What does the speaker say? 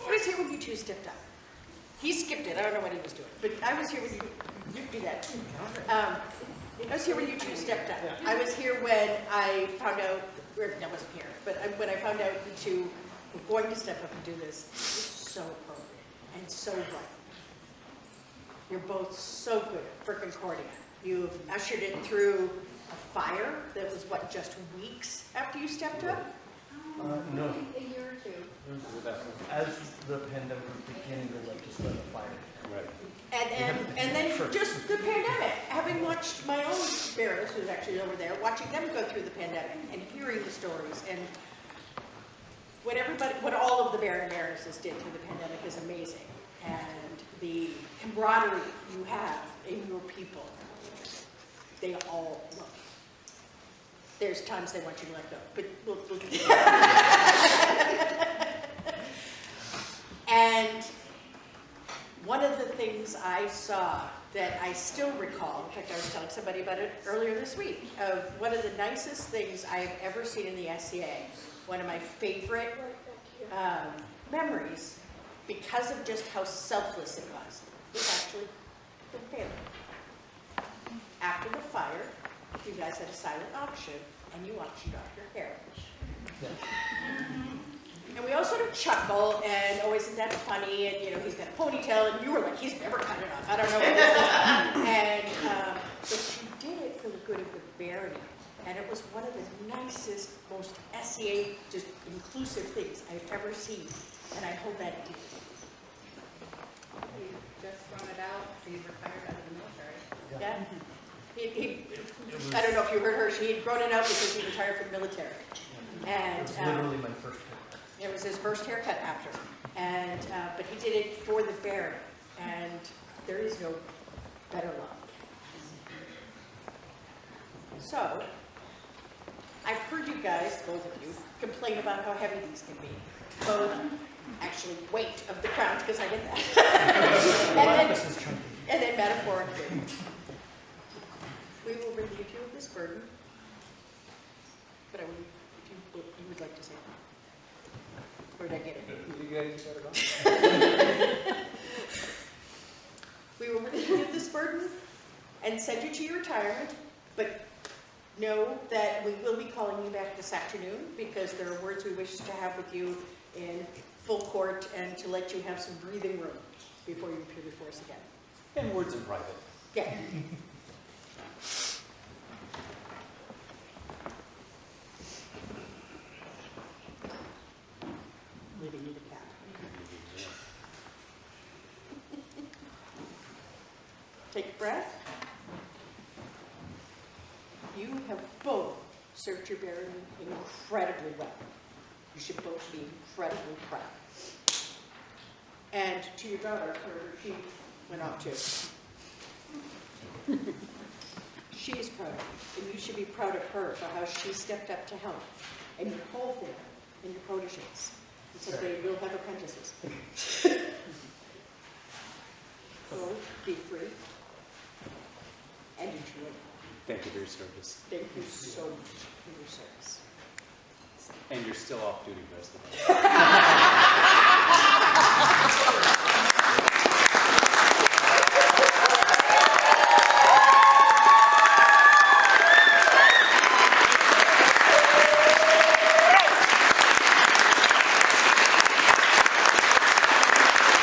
I was here when you two stepped up. He skipped it. I don't know what he was doing, but I was here when you do that too. I was here when you two stepped up. I was here when I found out, or I wasn't here, but when I found out you two were going to step up and do this. It was so appropriate and so right. You're both so good for Concordia. You've ushered it through a fire that was, what, just weeks after you stepped up? No. A year or two. As the pandemic was beginning, they like to start a fire. Right. And then just the pandemic, having watched my own Baroness, who's actually over there, watching them go through the pandemic and hearing the stories and what all of the Baronesses did through the pandemic is amazing. And the camaraderie you have in your people, they all love. There's times they want you to let go, but we'll And one of the things I saw that I still recall, in fact I was telling somebody about it earlier this week, of one of the nicest things I've ever seen in the SCA, one of my favorite memories, because of just how selfless it was actually the family. After the fire, you guys had a silent auction, and you auctioned off your heritage. And we all sort of chuckle, and oh, isn't that funny? And you know, he's got a ponytail, and you were like, he's never cut it off. I don't know what this is. And but she did it for the good of the Barony, and it was one of the nicest, most SCA just inclusive things I've ever seen, and I hold that deep. He just thrown it out. He retired out of the military. Yeah. I don't know if you heard her. She had grown it out because he retired from the military. And It was literally my first haircut. it was his first haircut after. And but he did it for the Barony, and there is no better love. So I've heard you guys, both of you, complain about how heavy these can be. Both actually weight of the crowns, because I get that. and then metaphorically. We will relieve you of this burden. But I would, if you would like to say that. Or did I get it? We will relieve you of this burden and send you to your retirement, but know that we will be calling you back this afternoon because there are words we wish to have with you in full court and to let you have some breathing room before you appear before us again. And words in private. Yeah. Leaving you the cat. Take a breath. You have both served your Barony incredibly well. You should both be incredibly proud. And to your daughter, she went off too. She is proud of you, and you should be proud of her for how she stepped up to help. And your whole family and your protégés. And someday you'll have apprentices. So be free and enjoy. Thank you for your service. Thank you so much for your service. And you're still off duty the rest of the day.